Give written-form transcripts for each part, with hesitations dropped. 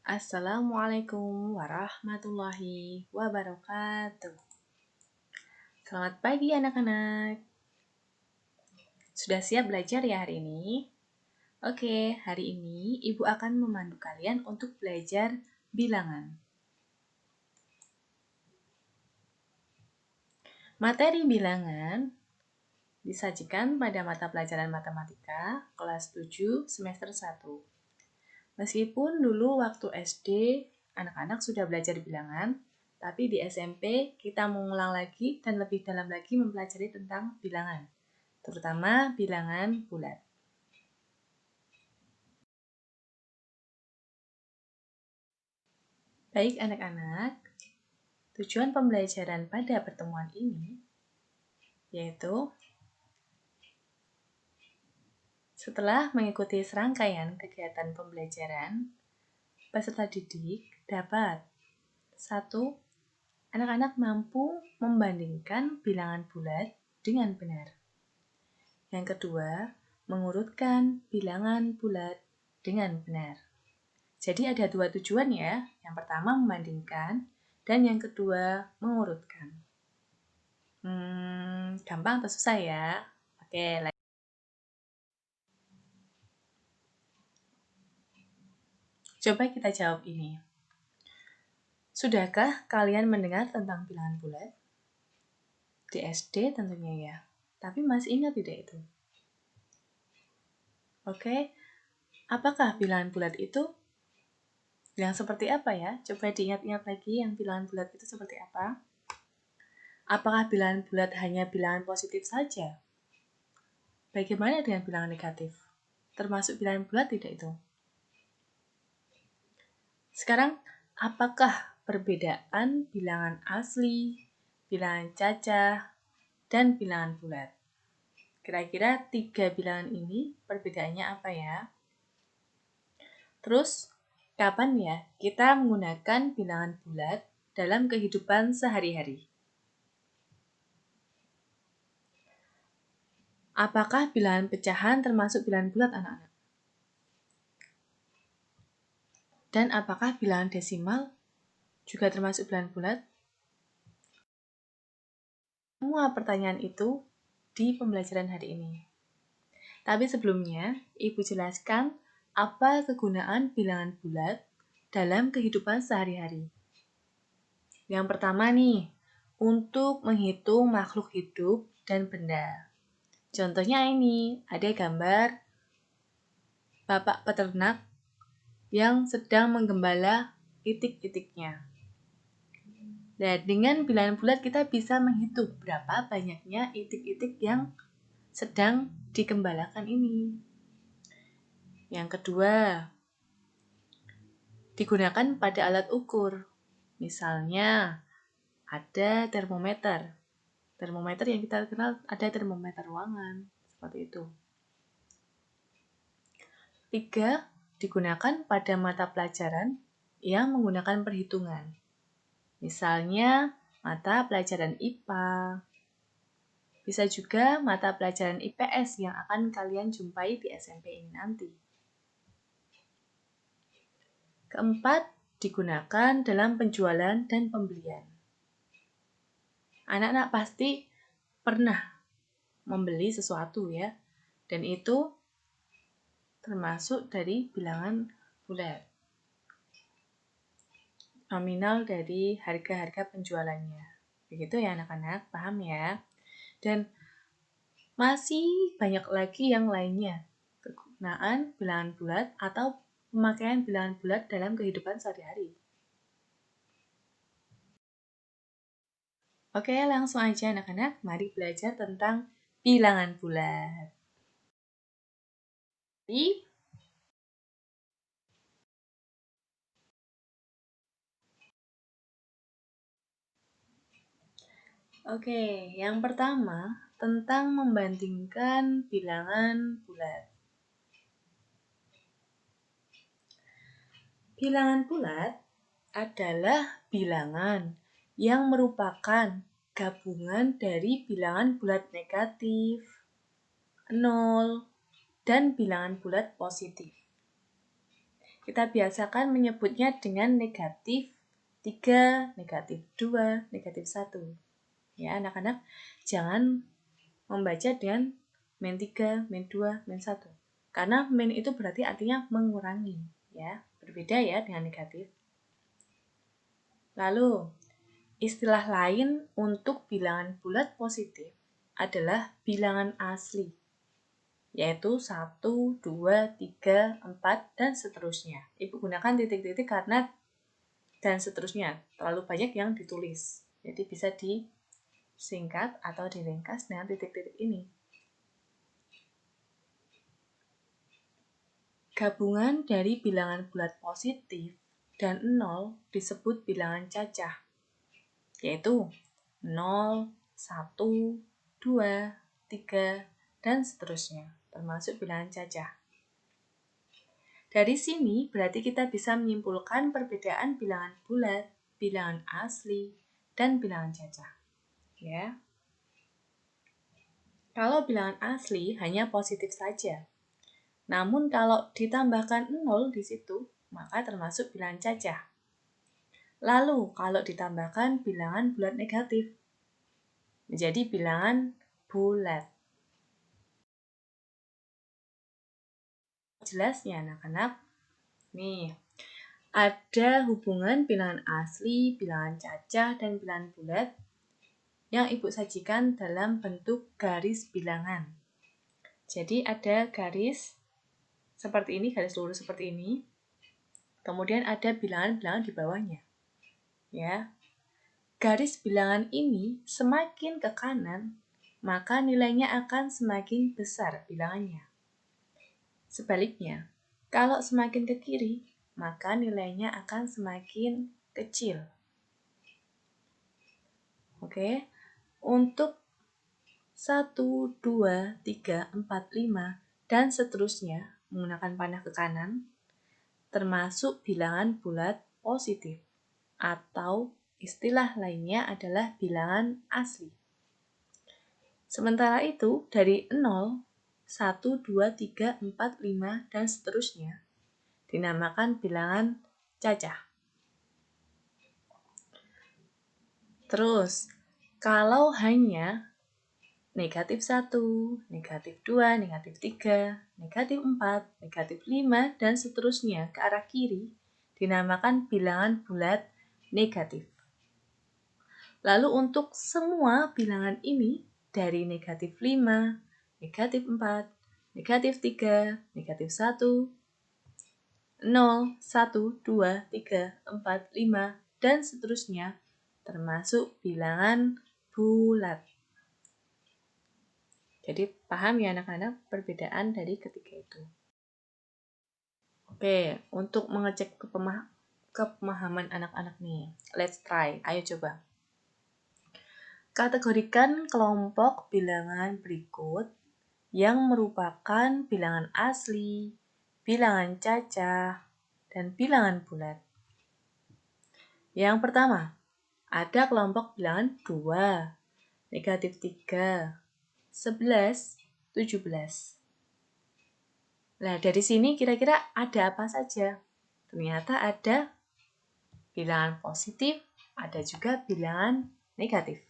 Assalamualaikum warahmatullahi wabarakatuh. Selamat pagi anak-anak. Sudah siap belajar ya hari ini? Oke, hari ini Ibu akan memandu kalian untuk belajar bilangan. Materi bilangan disajikan pada mata pelajaran matematika kelas 7 semester 1. Meskipun dulu waktu SD anak-anak sudah belajar bilangan, tapi di SMP kita mengulang lagi dan lebih dalam lagi mempelajari tentang bilangan, terutama bilangan bulat. Baik anak-anak, tujuan pembelajaran pada pertemuan ini yaitu setelah mengikuti serangkaian kegiatan pembelajaran, peserta didik dapat 1. Anak-anak mampu membandingkan bilangan bulat dengan benar. Yang kedua, mengurutkan bilangan bulat dengan benar. Jadi ada dua tujuan ya. Yang pertama membandingkan dan yang kedua mengurutkan. Gampang atau susah ya? Oke, coba kita jawab ini. Sudahkah kalian mendengar tentang bilangan bulat? Di SD tentunya ya. Tapi masih ingat tidak itu? Oke, apakah bilangan bulat itu? Yang seperti apa ya? Coba diingat-ingat lagi yang bilangan bulat itu seperti apa? Apakah bilangan bulat hanya bilangan positif saja? Bagaimana dengan bilangan negatif? Termasuk bilangan bulat tidak itu? Sekarang, apakah perbedaan bilangan asli, bilangan cacah, dan bilangan bulat? Kira-kira 3 bilangan ini perbedaannya apa ya? Terus, kapan ya kita menggunakan bilangan bulat dalam kehidupan sehari-hari? Apakah bilangan pecahan termasuk bilangan bulat, anak-anak? Dan apakah bilangan desimal juga termasuk bilangan bulat? Semua pertanyaan itu di pembelajaran hari ini. Tapi sebelumnya, Ibu jelaskan apa kegunaan bilangan bulat dalam kehidupan sehari-hari. Yang pertama nih, untuk menghitung makhluk hidup dan benda. Contohnya ini, ada gambar bapak peternak yang sedang menggembala itik-itiknya. Nah, dengan bilangan bulat kita bisa menghitung berapa banyaknya itik-itik yang sedang digembalakan ini. Yang kedua, digunakan pada alat ukur. Misalnya, ada termometer. Termometer yang kita kenal ada termometer ruangan, seperti itu. 3. Digunakan pada mata pelajaran yang menggunakan perhitungan. Misalnya, mata pelajaran IPA. Bisa juga mata pelajaran IPS yang akan kalian jumpai di SMP ini nanti. Keempat, digunakan dalam penjualan dan pembelian. Anak-anak pasti pernah membeli sesuatu ya, dan itu termasuk dari bilangan bulat. Nominal dari harga-harga penjualannya. Begitu ya anak-anak, paham ya? Dan masih banyak lagi yang lainnya. Kegunaan bilangan bulat atau pemakaian bilangan bulat dalam kehidupan sehari-hari. Oke, langsung aja anak-anak, mari belajar tentang bilangan bulat. Oke, yang pertama tentang membandingkan bilangan bulat. Bilangan bulat adalah bilangan yang merupakan gabungan dari bilangan bulat negatif, 0, dan bilangan bulat positif. Kita biasakan menyebutnya dengan negatif 3, negatif 2, negatif 1. Ya, anak-anak jangan membaca dengan min 3, min 2, min 1. Karena min itu berarti artinya mengurangi, ya. Berbeda ya dengan negatif. Lalu, istilah lain untuk bilangan bulat positif adalah bilangan asli, yaitu 1, 2, 3, 4, dan seterusnya. Ibu gunakan titik-titik karena dan seterusnya terlalu banyak yang ditulis. Jadi bisa disingkat atau diringkas dengan titik-titik ini. Gabungan dari bilangan bulat positif dan 0 disebut bilangan cacah, yaitu 0, 1, 2, 3, dan seterusnya, termasuk bilangan cacah. Dari sini berarti kita bisa menyimpulkan perbedaan bilangan bulat, bilangan asli, dan bilangan cacah. Ya. Kalau bilangan asli hanya positif saja. Namun kalau ditambahkan 0 di situ, maka termasuk bilangan cacah. Lalu kalau ditambahkan bilangan bulat negatif, menjadi bilangan bulat. Jelasnya anak-anak, nih, ada hubungan bilangan asli, bilangan cacah, dan bilangan bulat yang Ibu sajikan dalam bentuk garis bilangan. Jadi ada garis seperti ini, garis lurus seperti ini. Kemudian ada bilangan-bilangan di bawahnya. Ya. Garis bilangan ini semakin ke kanan, maka nilainya akan semakin besar bilangannya. Sebaliknya, kalau semakin ke kiri, maka nilainya akan semakin kecil. Oke, untuk 1, 2, 3, 4, 5, dan seterusnya menggunakan panah ke kanan, termasuk bilangan bulat positif, atau istilah lainnya adalah bilangan asli. Sementara itu, dari 0, 1, 2, 3, 4, 5, dan seterusnya dinamakan bilangan cacah. Terus, kalau hanya negatif 1, negatif 2, negatif 3, negatif 4, negatif 5, dan seterusnya ke arah kiri, dinamakan bilangan bulat negatif. Lalu untuk semua bilangan ini, dari negatif 5, negatif 4, negatif 3, negatif 1, 0, 1, 2, 3, 4, 5, dan seterusnya, termasuk bilangan bulat. Jadi paham ya anak-anak perbedaan dari ketiga itu. Oke, untuk mengecek kepemahaman anak-anak nih, let's try, ayo coba. Kategorikan kelompok bilangan berikut yang merupakan bilangan asli, bilangan cacah, dan bilangan bulat. Yang pertama, ada kelompok bilangan 2, negatif 3, 11, 17. Nah, dari sini kira-kira ada apa saja? Ternyata ada bilangan positif, ada juga bilangan negatif.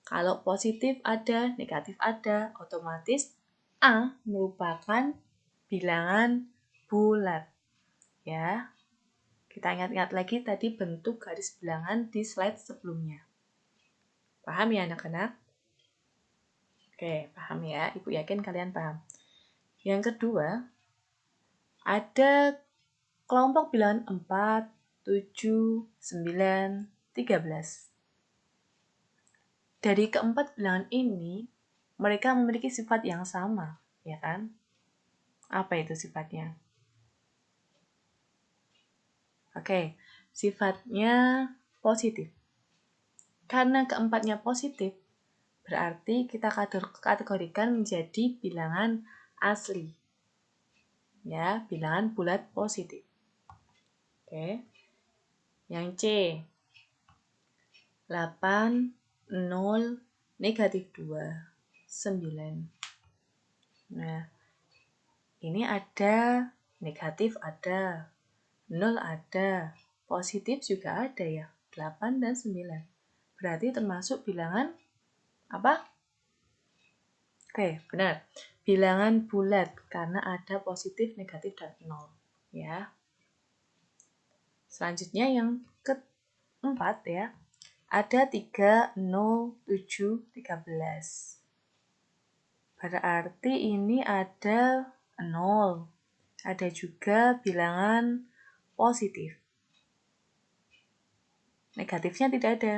Kalau positif ada, negatif ada, otomatis A merupakan bilangan bulat. Ya. Kita ingat-ingat lagi tadi bentuk garis bilangan di slide sebelumnya. Paham ya anak-anak? Oke, paham ya. Ibu yakin kalian paham. Yang kedua, ada kelompok bilangan 4, 7, 9, 13. Dari keempat bilangan ini, mereka memiliki sifat yang sama, ya kan? Apa itu sifatnya? Oke, sifatnya positif. Karena keempatnya positif, berarti kita kategorikan menjadi bilangan asli. Ya, bilangan bulat positif. Oke. Yang C. 8, 0, negatif 2, 9. Nah, ini ada negatif ada, 0 ada, positif juga ada ya, 8 dan 9. Berarti termasuk bilangan apa? Oke, benar. Bilangan bulat karena ada positif, negatif, dan 0. Ya. Selanjutnya yang keempat ya. Ada 3, 0, 7, 13. Berarti ini ada 0. Ada juga bilangan positif. Negatifnya tidak ada.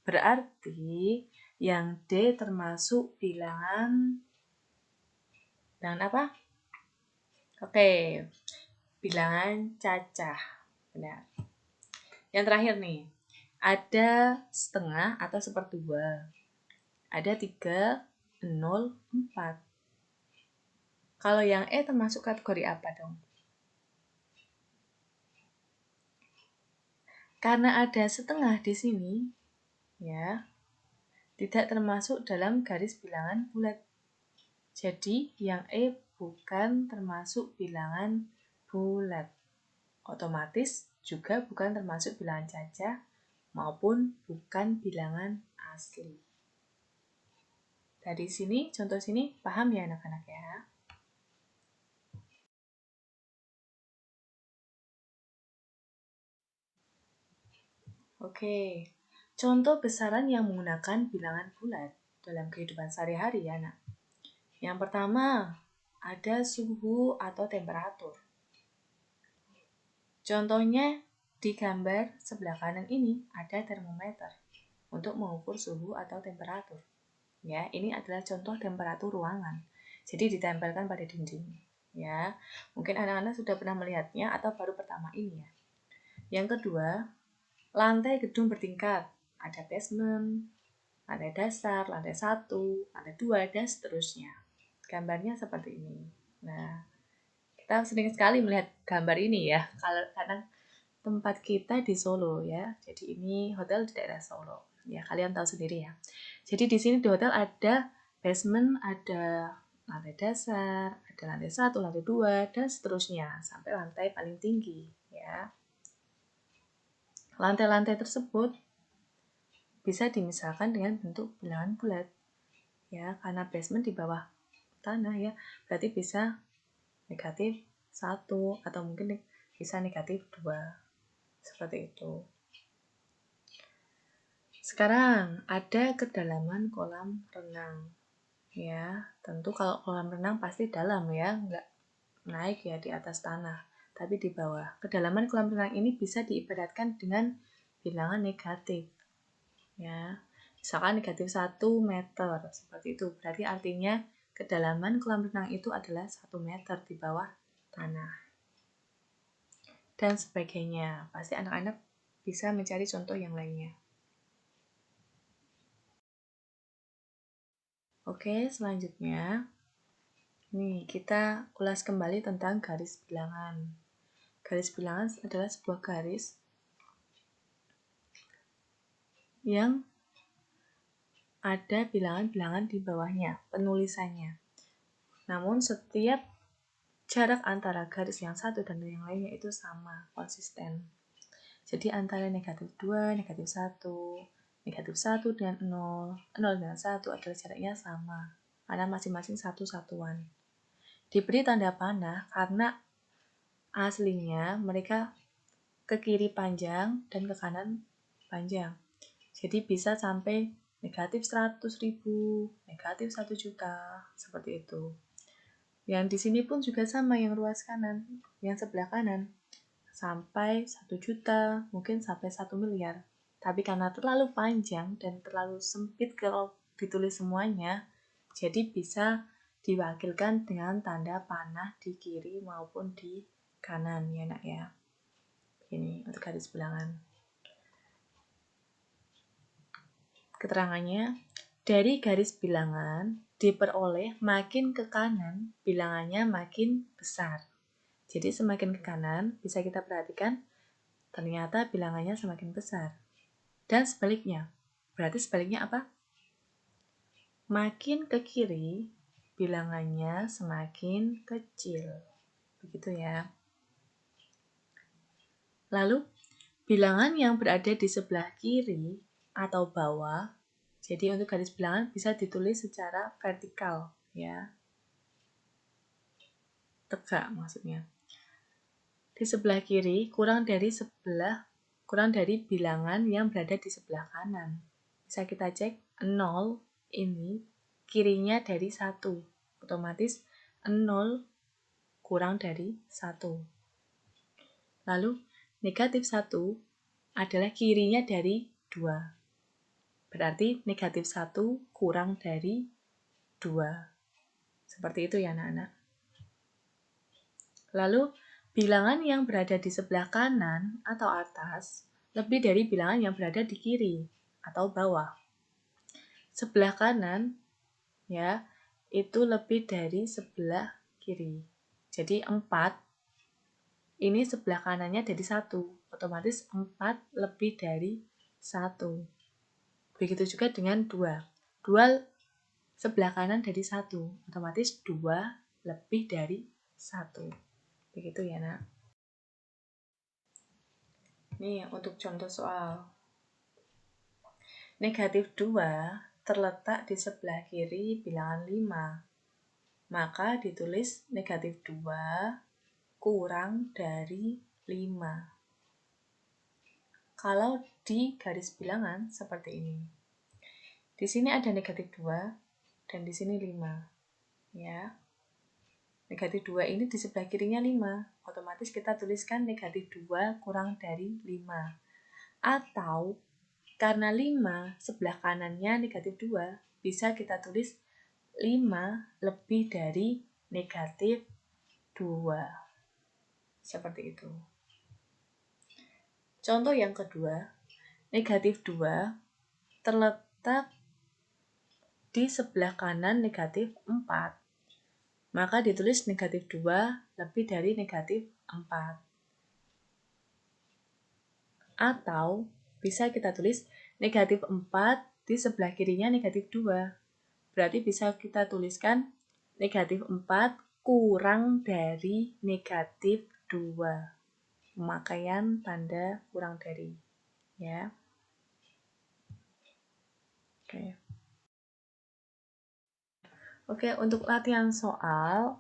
Berarti yang D termasuk bilangan apa? Oke, bilangan cacah. Benar. Yang terakhir nih, ada setengah atau seperdua. Ada 3, 0, 4. Kalau yang E termasuk kategori apa dong? Karena ada setengah di sini, ya, tidak termasuk dalam garis bilangan bulat. Jadi, yang E bukan termasuk bilangan bulat. Otomatis juga bukan termasuk bilangan cacah maupun bukan bilangan asli. Dari sini, contoh sini, paham ya anak-anak ya? Oke, contoh besaran yang menggunakan bilangan bulat dalam kehidupan sehari-hari ya, Nak. Yang pertama, ada suhu atau temperatur. Contohnya di gambar sebelah kanan ini ada termometer untuk mengukur suhu atau temperatur. Ya, ini adalah contoh temperatur ruangan. Jadi ditempelkan pada dinding. Ya, mungkin anak-anak sudah pernah melihatnya atau baru pertama ini ya. Yang kedua, lantai gedung bertingkat. Ada basement, lantai dasar, lantai 1, lantai 2, dan seterusnya. Gambarnya seperti ini. Nah, kita sering sekali melihat gambar ini ya, karena tempat kita di Solo ya. Jadi ini hotel di daerah Solo. Ya, kalian tahu sendiri ya. Jadi di sini di hotel ada basement, ada lantai dasar, ada lantai 1, lantai 2, dan seterusnya sampai lantai paling tinggi ya. Lantai-lantai tersebut bisa dimisalkan dengan bentuk bilangan bulat. Ya, karena basement di bawah tanah ya, berarti bisa negatif 1 atau mungkin bisa negatif 2. Seperti itu. Sekarang ada kedalaman kolam renang. Ya, tentu kalau kolam renang pasti dalam ya, nggak naik ya di atas tanah, tapi di bawah. Kedalaman kolam renang ini bisa diibaratkan dengan bilangan negatif. Ya, misalkan negatif 1 meter, seperti itu. Berarti artinya kedalaman kolam renang itu adalah 1 meter di bawah tanah. Dan sebagainya. Pasti anak-anak bisa mencari contoh yang lainnya. Oke, selanjutnya. Nih, kita ulas kembali tentang garis bilangan. Garis bilangan adalah sebuah garis yang ada bilangan-bilangan di bawahnya, penulisannya. Namun setiap jarak antara garis yang satu dan yang lainnya itu sama, konsisten. Jadi antara negatif 2, negatif 1, negatif 1 dengan 0, 0 dengan 1 adalah jaraknya sama, karena masing-masing satu satuan. Diberi tanda panah karena aslinya mereka ke kiri panjang dan ke kanan panjang. Jadi bisa sampai negatif 100.000, negatif 1 juta, seperti itu. Yang di sini pun juga sama, yang ruas kanan, yang sebelah kanan. Sampai 1 juta, mungkin sampai 1 miliar. Tapi karena terlalu panjang dan terlalu sempit kalau ditulis semuanya, jadi bisa diwakilkan dengan tanda panah di kiri maupun di kanan ya nak ya. Ini untuk garis bilangan. Keterangannya, dari garis bilangan diperoleh makin ke kanan, bilangannya makin besar. Jadi semakin ke kanan, bisa kita perhatikan, ternyata bilangannya semakin besar. Dan sebaliknya, berarti sebaliknya apa? Makin ke kiri, bilangannya semakin kecil. Begitu ya. Lalu, bilangan yang berada di sebelah kiri atau bawah, jadi untuk garis bilangan bisa ditulis secara vertikal ya. Tegak maksudnya. Di sebelah kiri kurang dari bilangan yang berada di sebelah kanan. Bisa kita cek 0 ini kirinya dari 1. Otomatis 0 kurang dari 1. Lalu negatif 1 adalah kirinya dari 2. Berarti negatif 1 kurang dari 2. Seperti itu ya anak-anak. Lalu bilangan yang berada di sebelah kanan atau atas lebih dari bilangan yang berada di kiri atau bawah. Sebelah kanan ya itu lebih dari sebelah kiri. Jadi 4 ini sebelah kanannya dari 1. Otomatis 4 lebih dari 1. Begitu juga dengan 2. 2 sebelah kanan dari 1. Otomatis 2 lebih dari 1. Begitu ya nak. Nih untuk contoh soal. Negatif 2 terletak di sebelah kiri bilangan 5. Maka ditulis negatif 2 kurang dari 5. Kalau di garis bilangan seperti ini. Di sini ada negatif 2 dan di sini 5. Ya. Negatif 2 ini di sebelah kirinya 5. Otomatis kita tuliskan negatif 2 kurang dari 5. Atau karena 5 sebelah kanannya negatif 2, bisa kita tulis 5 lebih dari negatif 2. Seperti itu. Contoh yang kedua, negatif 2 terletak di sebelah kanan negatif 4. Maka ditulis negatif 2 lebih dari negatif 4. Atau bisa kita tulis negatif 4 di sebelah kirinya negatif 2. Berarti bisa kita tuliskan negatif 4 kurang dari negatif 2. Pemakaian tanda kurang dari. Ya. Oke, untuk latihan soal,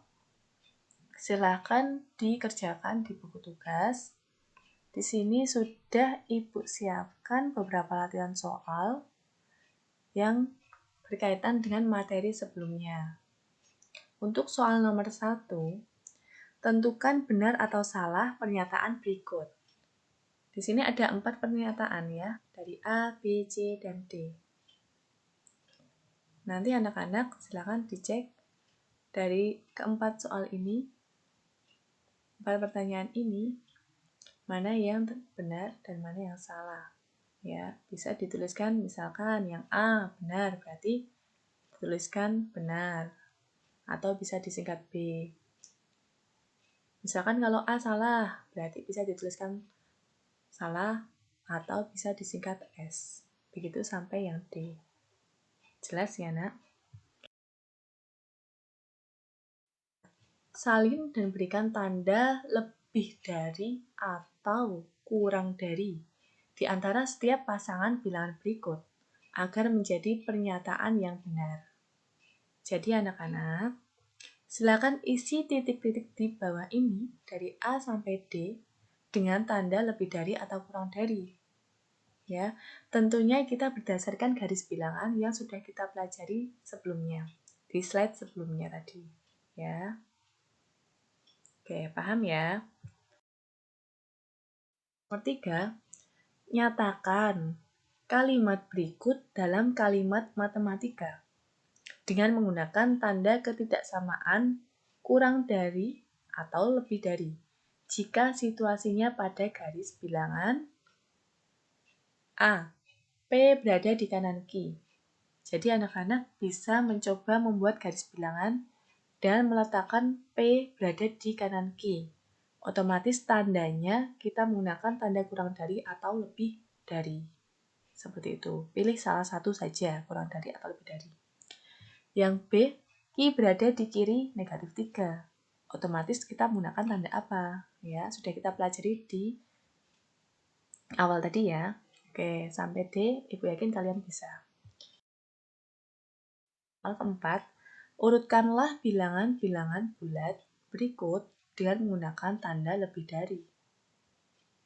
silakan dikerjakan di buku tugas. Di sini sudah Ibu siapkan beberapa latihan soal yang berkaitan dengan materi sebelumnya. Untuk soal nomor 1, tentukan benar atau salah pernyataan berikut. Di sini ada 4 pernyataan ya, dari A, B, C, dan D. Nanti anak-anak silakan dicek dari keempat soal ini, 4 pertanyaan ini, mana yang benar dan mana yang salah. Ya, bisa dituliskan misalkan yang A benar berarti dituliskan benar atau bisa disingkat B. Misalkan kalau A salah berarti bisa dituliskan salah atau bisa disingkat S. Begitu sampai yang D. Jelas ya nak? Salin dan berikan tanda lebih dari atau kurang dari di antara setiap pasangan bilangan berikut agar menjadi pernyataan yang benar. Jadi anak-anak, silakan isi titik-titik di bawah ini dari A sampai D dengan tanda lebih dari atau kurang dari. Ya, tentunya kita berdasarkan garis bilangan yang sudah kita pelajari sebelumnya di slide sebelumnya tadi. Ya. Oke, paham ya? Nomor 3, nyatakan kalimat berikut dalam kalimat matematika dengan menggunakan tanda ketidaksamaan kurang dari atau lebih dari jika situasinya pada garis bilangan A. P berada di kanan Q. Jadi anak-anak bisa mencoba membuat garis bilangan dan meletakkan P berada di kanan Q. Otomatis tandanya kita menggunakan tanda kurang dari atau lebih dari. Seperti itu. Pilih salah satu saja, kurang dari atau lebih dari. Yang B, Q berada di kiri negatif 3. otomatis kita menggunakan tanda apa? Ya, sudah kita pelajari di awal tadi ya. Oke, sampai D, Ibu yakin kalian bisa. Soal keempat, urutkanlah bilangan-bilangan bulat berikut dengan menggunakan tanda lebih dari.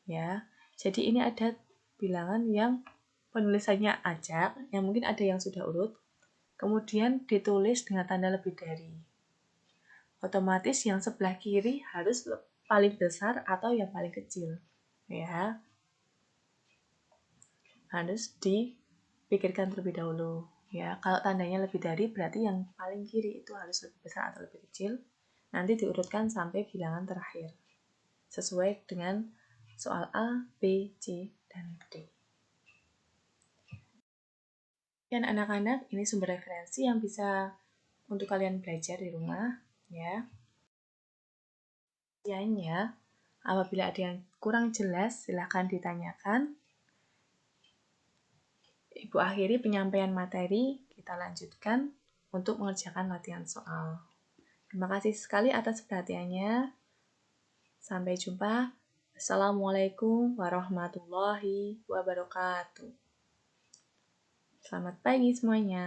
Ya, jadi ini ada bilangan yang penulisannya acak, yang mungkin ada yang sudah urut, kemudian ditulis dengan tanda lebih dari. Otomatis yang sebelah kiri harus paling besar atau yang paling kecil. Ya, harus dipikirkan terlebih dahulu. Ya, kalau tandanya lebih dari berarti yang paling kiri itu harus lebih besar atau lebih kecil. Nanti diurutkan sampai bilangan terakhir. Sesuai dengan soal A, B, C, dan D. Dan anak-anak, ini sumber referensi yang bisa untuk kalian belajar di rumah, ya. Sekiannya, apabila ada yang kurang jelas, silahkan ditanyakan. Ibu akhiri penyampaian materi, kita lanjutkan untuk mengerjakan latihan soal. Terima kasih sekali atas perhatiannya. Sampai jumpa. Assalamualaikum warahmatullahi wabarakatuh. Selamat pagi semuanya.